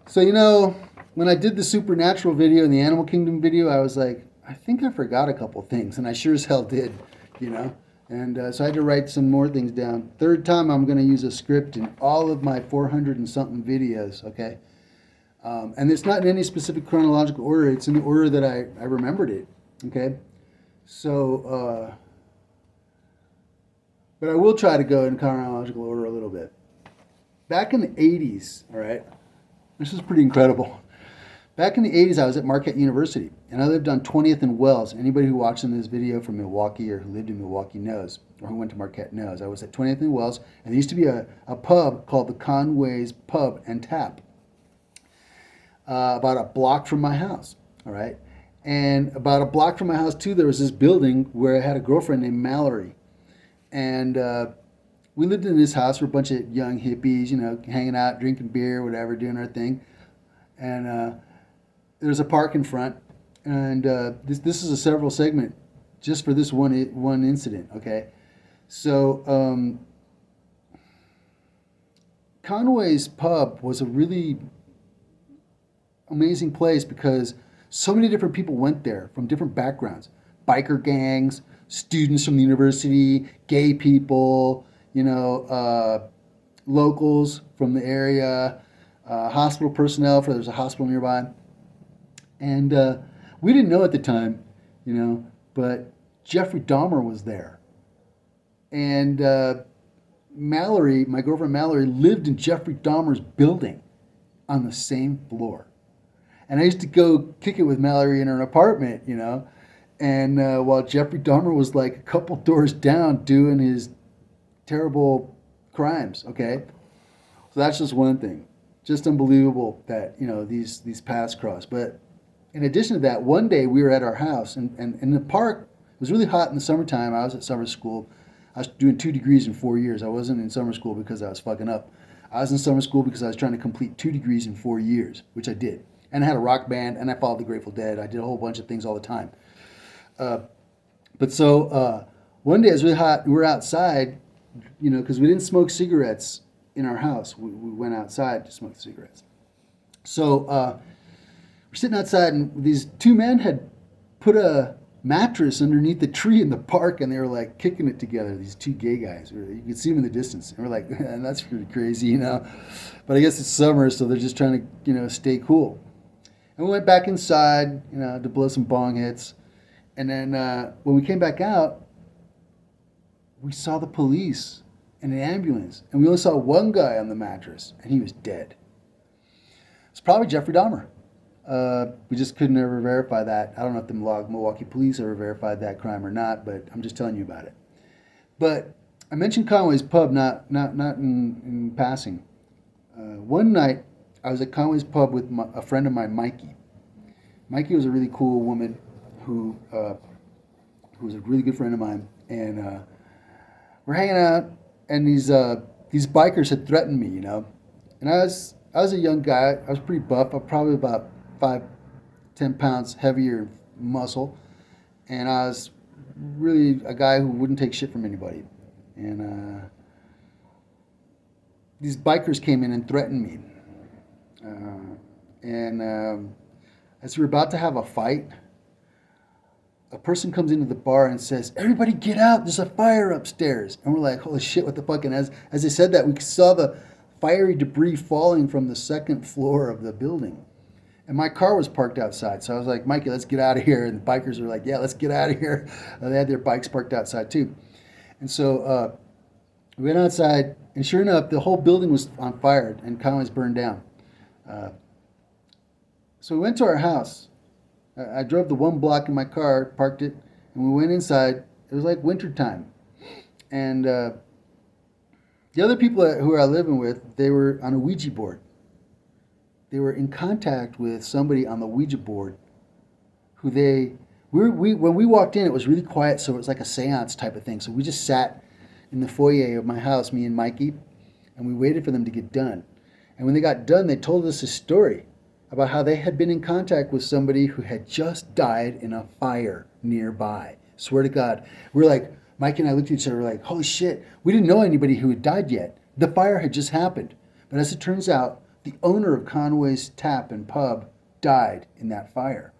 So, when I did the supernatural video and the animal kingdom video, I was like, I think I forgot a couple things, and I sure as hell did, you know? And so I had to write some more things down. Third time, I'm going to use a script in all of my 400 and something videos, okay? And it's not in any specific chronological order, it's in the order that I remembered it, okay? So, but I will try to go in chronological order a little bit. Back in the 80s, all right, this is pretty incredible. Back in the 80s, I was at Marquette University, and I lived on 20th and Wells. Anybody who watched this video from Milwaukee or who lived in Milwaukee knows, or who went to Marquette knows. I was at 20th and Wells, and there used to be a pub called the Conway's Pub and Tap, about a block from my house, all right? And about a block from my house, too, there was this building where I had a girlfriend named Mallory. And we lived in this house. We're a bunch of young hippies, hanging out, drinking beer, whatever, doing our thing. And there's a park in front. And this is a several segment just for this one incident, okay? So Conway's Pub was a really amazing place because so many different people went there from different backgrounds. Biker gangs, students from the university, gay people, locals from the area, hospital personnel, for there's a hospital nearby. And we didn't know at the time, but Jeffrey Dahmer was there. And Mallory, my girlfriend Mallory, lived in Jeffrey Dahmer's building on the same floor. And I used to go kick it with Mallory in her apartment, and while Jeffrey Dahmer was like a couple doors down doing his terrible crimes, okay? So that's just one thing. Just unbelievable that, these paths cross. But in addition to that, one day we were at our house, and in the park, it was really hot in the summertime. I was at summer school. I was doing 2 degrees in 4 years. I wasn't in summer school because I was fucking up. I was in summer school because I was trying to complete 2 degrees in 4 years, which I did. And I had a rock band, and I followed the Grateful Dead. I did a whole bunch of things all the time. But so one day it was really hot. We were outside, because we didn't smoke cigarettes in our house. We went outside to smoke cigarettes. So we're sitting outside, and these two men had put a mattress underneath the tree in the park, and they were like kicking it together. These two gay guys. You could see them in the distance. And we're like, man, that's pretty crazy, But I guess it's summer, so they're just trying to, stay cool. And we went back inside, to blow some bong hits. And then when we came back out, we saw the police and an ambulance. And we only saw one guy on the mattress, and he was dead. It's probably Jeffrey Dahmer. We just couldn't ever verify that. I don't know if the Milwaukee police ever verified that crime or not, but I'm just telling you about it. But I mentioned Conway's Pub not in passing. One night, I was at Conway's Pub with a friend of mine, Mikey. Mikey was a really cool woman who was a really good friend of mine, and we're hanging out, and these bikers had threatened me, and I was a young guy. I was pretty buff. I'm probably about 5-10 pounds heavier muscle, and I was really a guy who wouldn't take shit from anybody, and these bikers came in and threatened me. And as we were about to have a fight, a person comes into the bar and says, "Everybody get out, there's a fire upstairs." And we're like, holy shit, what the fuck? And as they said that, we saw the fiery debris falling from the second floor of the building. And my car was parked outside. So I was like, Mikey, let's get out of here. And the bikers were like, yeah, let's get out of here. They had their bikes parked outside too. And so we went outside, and sure enough, the whole building was on fire, and Conway's burned down. So we went to our house. I drove the 1 block in my car, parked it, and we went inside. It was like winter time. And the other people who I was living with, they were on a Ouija board. They were in contact with somebody on the Ouija board who when we walked in, it was really quiet, so it was like a seance type of thing. So we just sat in the foyer of my house, me and Mikey, and we waited for them to get done. And when they got done, they told us a story about how they had been in contact with somebody who had just died in a fire nearby. Swear to God. We're like, Mike and I looked at each other, we're like, holy shit, we didn't know anybody who had died yet. The fire had just happened. But as it turns out, The owner of Conway's Tap and Pub died in that fire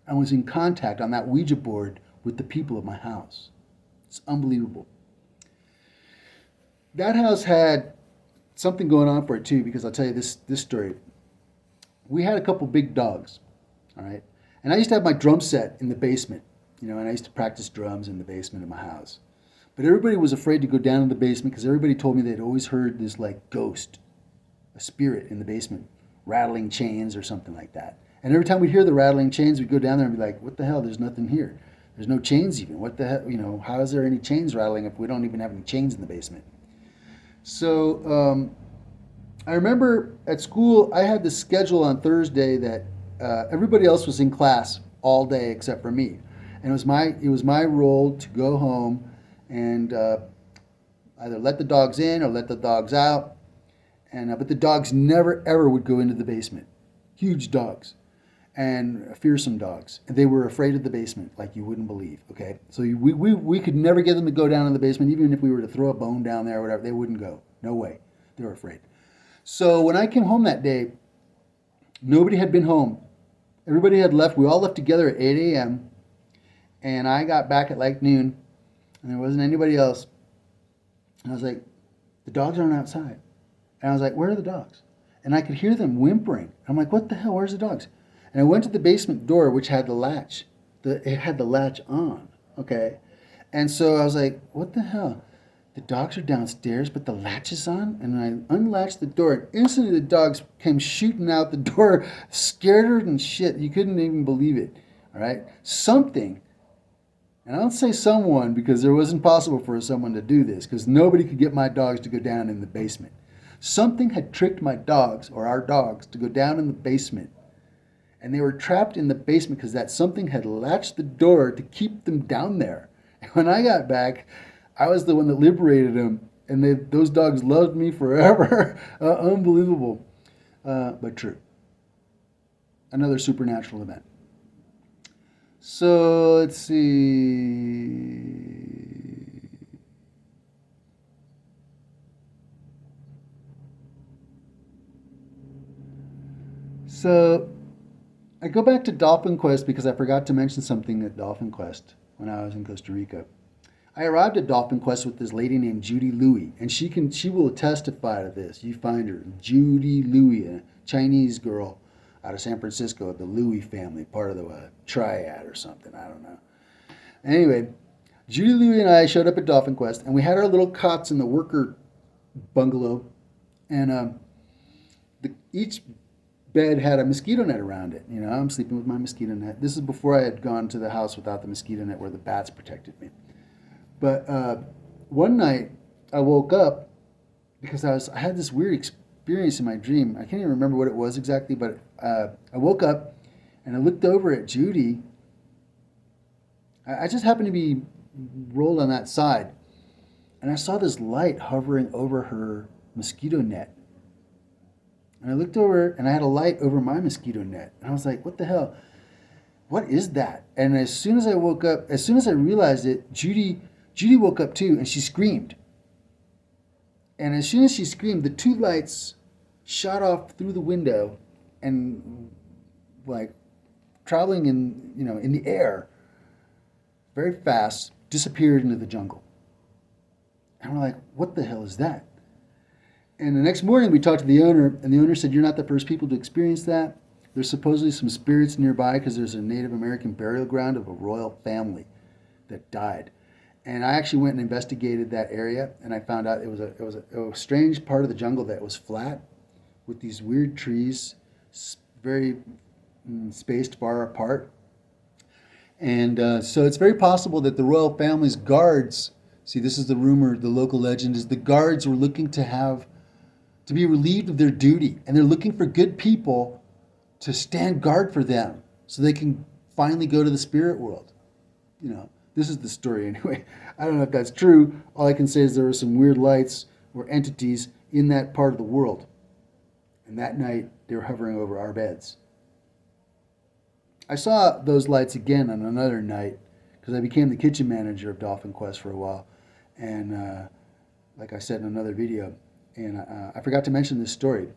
and was in contact on that Ouija board with the people of my house. It's unbelievable. That house had something going on for it too, because I'll tell you this story. We had a couple big dogs, all right? And I used to have my drum set in the basement, and I used to practice drums in the basement of my house. But everybody was afraid to go down in the basement because everybody told me they'd always heard this like ghost, a spirit in the basement, rattling chains or something like that. And every time we'd hear the rattling chains, we'd go down there and be like, what the hell? There's nothing here. There's no chains even. What the hell? How is there any chains rattling if we don't even have any chains in the basement? So I remember at school, I had this schedule on Thursday that everybody else was in class all day except for me. And it was my role to go home and either let the dogs in or let the dogs out. But the dogs never, ever would go into the basement. Huge dogs and fearsome dogs. And they were afraid of the basement like you wouldn't believe, okay? So we could never get them to go down in the basement. Even if we were to throw a bone down there or whatever, they wouldn't go. No way. They were afraid. So when I came home that day, nobody had been home. Everybody had left. We all left together at 8 a.m. And I got back at like noon, and there wasn't anybody else. And I was like, the dogs aren't outside. And I was like, where are the dogs? And I could hear them whimpering. I'm like, what the hell? Where's the dogs? And I went to the basement door, which had the latch. It had the latch on, okay? And so I was like, what the hell? The dogs are downstairs, but the latch is on? And I unlatched the door, and instantly the dogs came shooting out the door, scared than shit. You couldn't even believe it, all right? Something, and I don't say someone because it wasn't possible for someone to do this, because nobody could get my dogs to go down in the basement. Something had tricked my dogs, or our dogs, to go down in the basement. And they were trapped in the basement because that something had latched the door to keep them down there. And when I got back, I was the one that liberated them. And those dogs loved me forever. Unbelievable. But true. Another supernatural event. So let's see. So I go back to Dolphin Quest because I forgot to mention something at Dolphin Quest when I was in Costa Rica. I arrived at Dolphin Quest with this lady named Judy Louie, and she will testify to this. You find her, Judy Louie, a Chinese girl out of San Francisco, the Louie family, part of the triad or something. I don't know. Anyway, Judy Louie and I showed up at Dolphin Quest, and we had our little cots in the worker bungalow, and each bed had a mosquito net around it. I'm sleeping with my mosquito net. This is before I had gone to the house without the mosquito net where the bats protected me. But one night I woke up because I had this weird experience in my dream. I can't even remember what it was exactly, but I woke up and I looked over at Judy. I just happened to be rolled on that side, and I saw this light hovering over her mosquito net. And I looked over, and I had a light over my mosquito net. And I was like, what the hell? What is that? And as soon as I woke up, as soon as I realized it, Judy woke up too, and she screamed. And as soon as she screamed, the two lights shot off through the window and like traveling in the air very fast, disappeared into the jungle. And we're like, what the hell is that? And the next morning we talked to the owner, and the owner said, you're not the first people to experience that. There's supposedly some spirits nearby because there's a Native American burial ground of a royal family that died. And I actually went and investigated that area, and I found out it was a strange part of the jungle that was flat with these weird trees, very spaced far apart. And so it's very possible that the royal family's guards, see, this is the rumor, the local legend, is the guards were looking to be relieved of their duty, and they're looking for good people to stand guard for them so they can finally go to the spirit world. This is the story anyway. I don't know if that's true. All I can say is there were some weird lights or entities in that part of the world. And that night, they were hovering over our beds. I saw those lights again on another night because I became the kitchen manager of Dolphin Quest for a while. And like I said in another video, and I forgot to mention this story.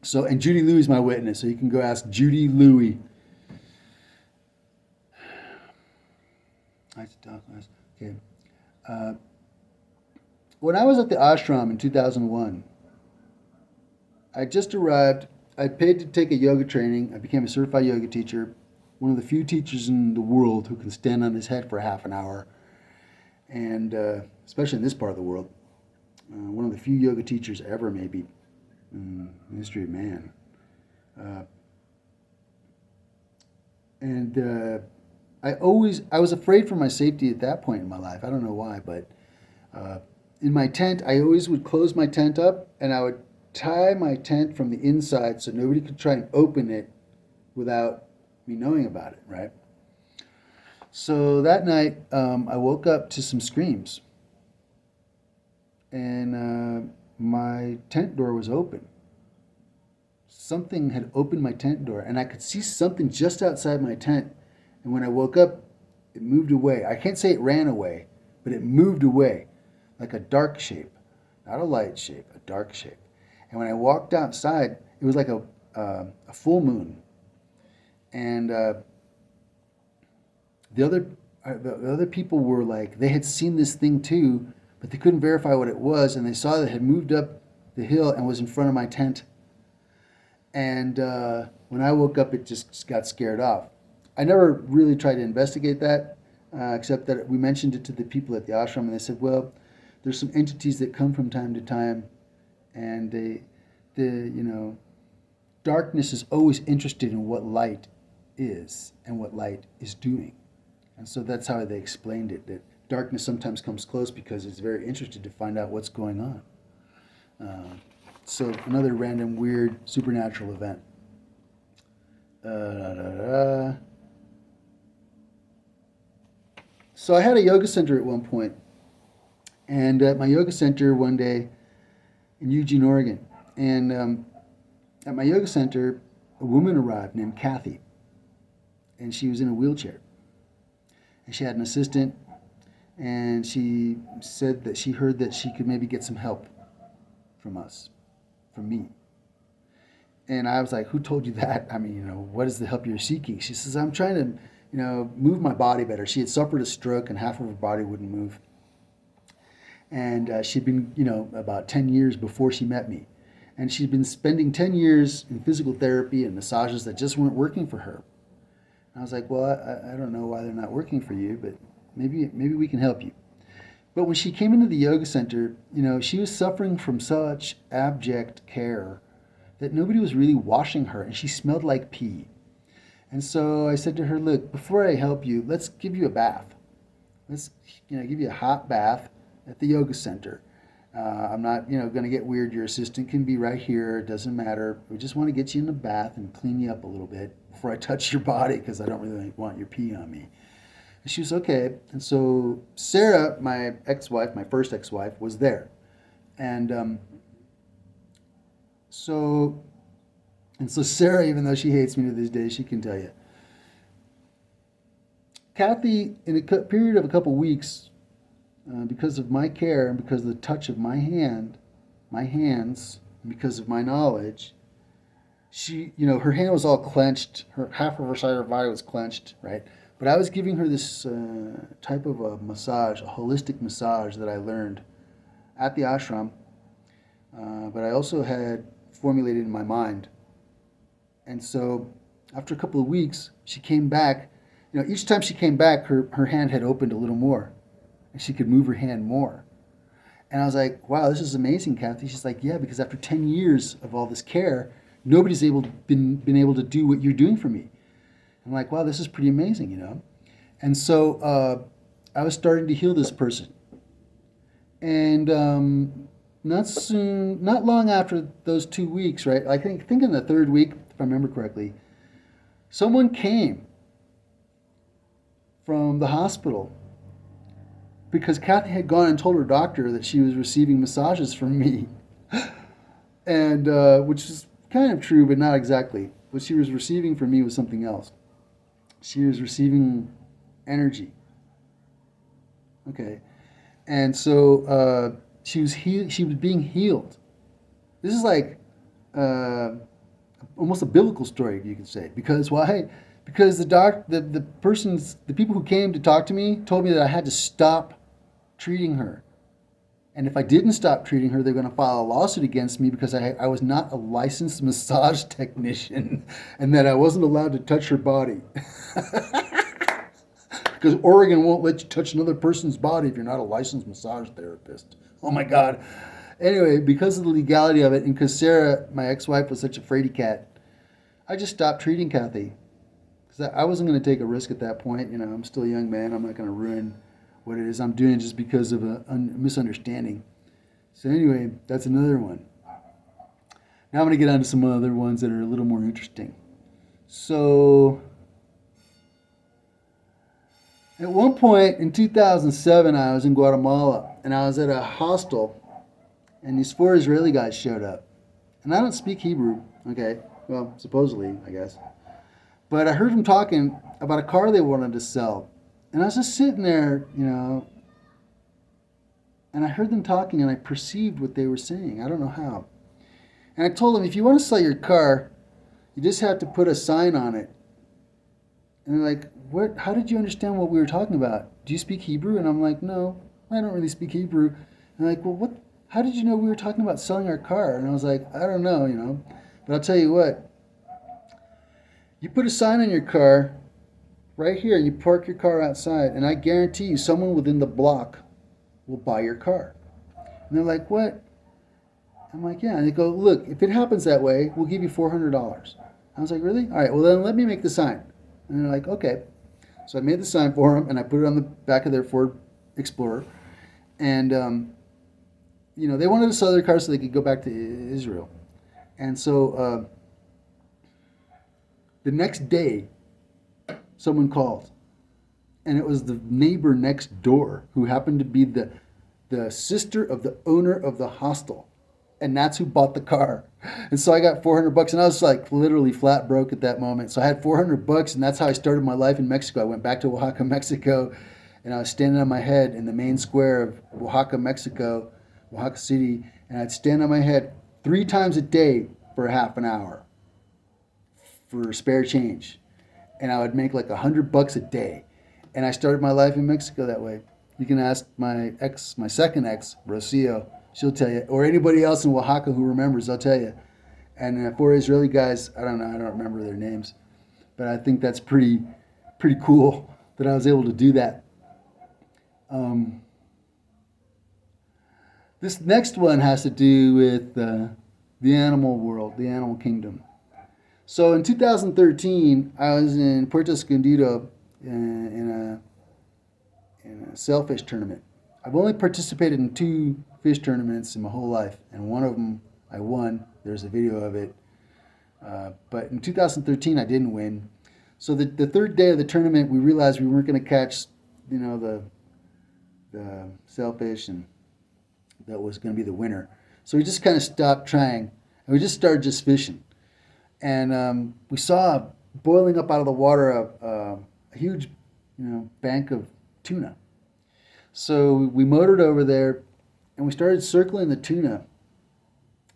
So, and Judy Louie is my witness, so you can go ask Judy Louie. Okay. Uh, when I was at the ashram in 2001, I just arrived. I paid to take a yoga training. I became a certified yoga teacher, one of the few teachers in the world who can stand on his head for half an hour, and especially in this part of the world, one of the few yoga teachers ever, maybe, in the history of man. And I was afraid for my safety at that point in my life. I don't know why, but in my tent, I always would close my tent up and I would tie my tent from the inside so nobody could try and open it without me knowing about it, right? So that night, I woke up to some screams, and my tent door was open. Something had opened my tent door, and I could see something just outside my tent. And when I woke up, it moved away. I can't say it ran away, but it moved away like a dark shape, not a light shape, a dark shape. And when I walked outside, it was like a full moon. And the other people were like, they had seen this thing too, but they couldn't verify what it was, and they saw that it had moved up the hill and was in front of my tent. And when I woke up, it just got scared off. I never really tried to investigate that, except that we mentioned it to the people at the ashram, and they said, well, there's some entities that come from time to time, and darkness is always interested in what light is and what light is doing. And so that's how they explained it, that darkness sometimes comes close because it's very interested to find out what's going on. So another random, weird, supernatural event. So I had a yoga center at one point, and at my yoga center one day in Eugene, Oregon, and at my yoga center, a woman arrived named Kathy, and she was in a wheelchair, and she had an assistant, and she said that she heard that she could maybe get some help from us. From me. And I was like, who told you that? I mean, what is the help you're seeking? She says, I'm trying to, move my body better. She had suffered a stroke and half of her body wouldn't move. And she'd been, about 10 years before she met me. And she'd been spending 10 years in physical therapy and massages that just weren't working for her. And I was like, well, I don't know why they're not working for you, but maybe we can help you. But when she came into the yoga center, she was suffering from such abject care that nobody was really washing her, and she smelled like pee. And so I said to her, look, before I help you, let's give you a bath. Let's give you a hot bath at the yoga center. I'm not going to get weird. Your assistant can be right here. It doesn't matter. We just want to get you in the bath and clean you up a little bit before I touch your body, because I don't really want your pee on me. She was okay. And so Sarah, my ex-wife, my first ex-wife, was there. And so Sarah, even though she hates me to this day, she can tell you. Kathy, in a period of a couple weeks, because of my care and because of the touch of my hands, and because of my knowledge, she, her hand was all clenched. Half of her side of her body was clenched, right? But I was giving her this type of a massage, a holistic massage that I learned at the ashram, but I also had formulated in my mind. And so after a couple of weeks, she came back. Each time she came back, her hand had opened a little more, and she could move her hand more. And I was like, wow, this is amazing, Kathy. She's like, yeah, because after 10 years of all this care, nobody's been able to do what you're doing for me. I'm like, wow, this is pretty amazing, And so I was starting to heal this person. And not long after those 2 weeks, right? I think in the third week, if I remember correctly, someone came from the hospital because Kathy had gone and told her doctor that she was receiving massages from me. And which is kind of true, but not exactly. What she was receiving from me was something else. She was receiving energy. Okay. And so she was being healed. This is like almost a biblical story, you could say. Because why? Because the people who came to talk to me told me that I had to stop treating her. And if I didn't stop treating her, they're going to file a lawsuit against me because I was not a licensed massage technician and that I wasn't allowed to touch her body. Because Oregon won't let you touch another person's body if you're not a licensed massage therapist. Oh my God. Anyway, because of the legality of it, and because Sarah, my ex-wife, was such a fraidy cat, I just stopped treating Kathy. Because I wasn't going to take a risk at that point. You know, I'm still a young man. I'm not going to ruin what it is I'm doing just because of a misunderstanding. So anyway, that's another one. Now I'm going to get on to some other ones that are a little more interesting. So at one point in 2007, I was in Guatemala, and I was at a hostel, and these 4 Israeli guys showed up. And I don't speak Hebrew, okay? Well, supposedly, I guess. But I heard them talking about a car they wanted to sell. And I was just sitting there, you know, and I heard them talking, and I perceived what they were saying. I don't know how. And I told them, if you want to sell your car, you just have to put a sign on it. And they're like, what? How did you understand what we were talking about? Do you speak Hebrew? And I'm like, no, I don't really speak Hebrew. And they're like, well, what? How did you know we were talking about selling our car? And I was like, I don't know, you know. But I'll tell you what. You put a sign on your car right here. You park your car outside. And I guarantee you someone within the block will buy your car. And they're like, what? I'm like, yeah. And they go, look, if it happens that way, we'll give you $400. I was like, really? All right, well, then let me make the sign. And they're like, okay. So I made the sign for them, and I put it on the back of their Ford Explorer. And, you know, they wanted to sell their car so they could go back to Israel. And so the next day, someone called. And it was the neighbor next door who happened to be the sister of the owner of the hostel. And that's who bought the car. And so I got $400, and I was like literally flat broke at that moment. So I had $400, and that's how I started my life in Mexico. I went back to Oaxaca, Mexico, and I was standing on my head in the main square of Oaxaca, Mexico, Oaxaca City, and I'd stand on my head 3 times a day for a half an hour for spare change. And I would make like $100 a day. And I started my life in Mexico that way. You can ask my second ex, Rocio. She'll tell you, or anybody else in Oaxaca who remembers, I'll tell you. And 4 Israeli guys, I don't know, I don't remember their names, but I think that's pretty cool that I was able to do that. This next one has to do with the animal world, the animal kingdom. So in 2013, I was in Puerto Escondido in a sailfish tournament. I've only participated in 2 fish tournaments in my whole life, and one of them I won. There's a video of it. But in 2013, I didn't win. So the third day of the tournament, we realized we weren't going to catch, you know, the sailfish, and that was going to be the winner. So we just kind of stopped trying, and we just started just fishing. And we saw boiling up out of the water a huge, you know, bank of tuna. So we motored over there, and we started circling the tuna.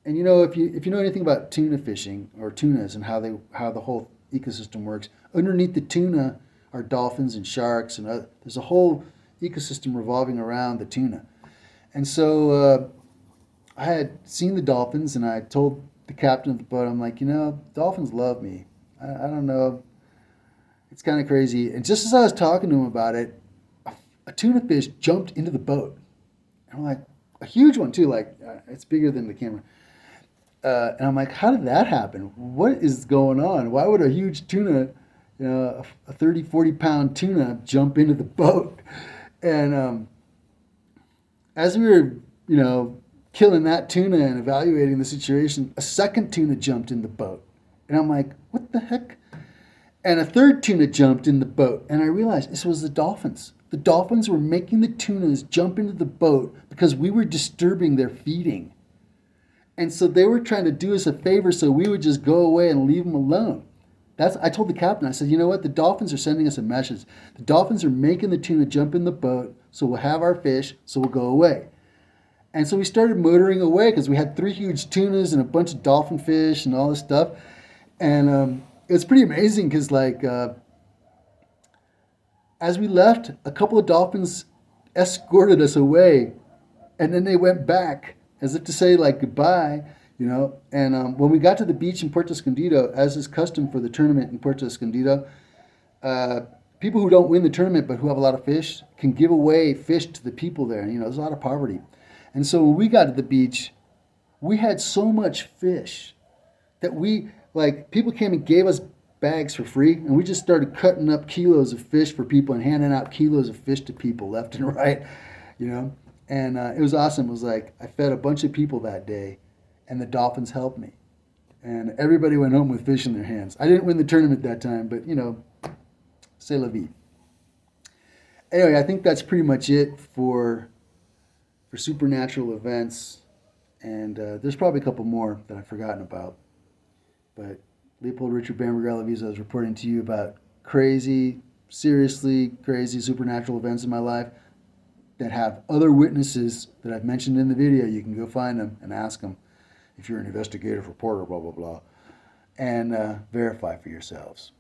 And you know, if you know anything about tuna fishing or tunas and how the whole ecosystem works, underneath the tuna are dolphins and sharks, and there's a whole ecosystem revolving around the tuna. And so I had seen the dolphins, and I told the captain of the boat, I'm like, you know, dolphins love me. I don't know, it's kind of crazy. And just as I was talking to him about it, a tuna fish jumped into the boat. And I'm like, a huge one too, like it's bigger than the camera. And I'm like, how did that happen? What is going on? Why would a huge tuna, you know, a 30, 40 pound tuna jump into the boat? And as we were, you know, killing that tuna and evaluating the situation, a second tuna jumped in the boat. And I'm like, what the heck? And a third tuna jumped in the boat. And I realized this was the dolphins. The dolphins were making the tunas jump into the boat because we were disturbing their feeding. And so they were trying to do us a favor so we would just go away and leave them alone. I told the captain, I said, you know what? The dolphins are sending us a message. The dolphins are making the tuna jump in the boat, so we'll have our fish, so we'll go away. And so we started motoring away because we had 3 huge tunas and a bunch of dolphin fish and all this stuff. And it was pretty amazing because, like, as we left, a couple of dolphins escorted us away, and then they went back as if to say like goodbye, you know. And when we got to the beach in Puerto Escondido, as is custom for the tournament in Puerto Escondido, uh, people who don't win the tournament but who have a lot of fish can give away fish to the people there. You know, there's a lot of poverty, and so when we got to the beach, we had so much fish that we like people came and gave us bags for free, and we just started cutting up kilos of fish for people and handing out kilos of fish to people left and right, you know. And it was awesome. It was like I fed a bunch of people that day, and the dolphins helped me, and everybody went home with fish in their hands. I didn't win the tournament that time, but you know, c'est la vie. Anyway, I think that's pretty much it for supernatural events, and there's probably a couple more that I've forgotten about. But Leopold Richard Bamberger Alaviza is reporting to you about crazy, seriously crazy supernatural events in my life that have other witnesses that I've mentioned in the video. You can go find them and ask them if you're an investigative reporter, blah, blah, blah, and verify for yourselves.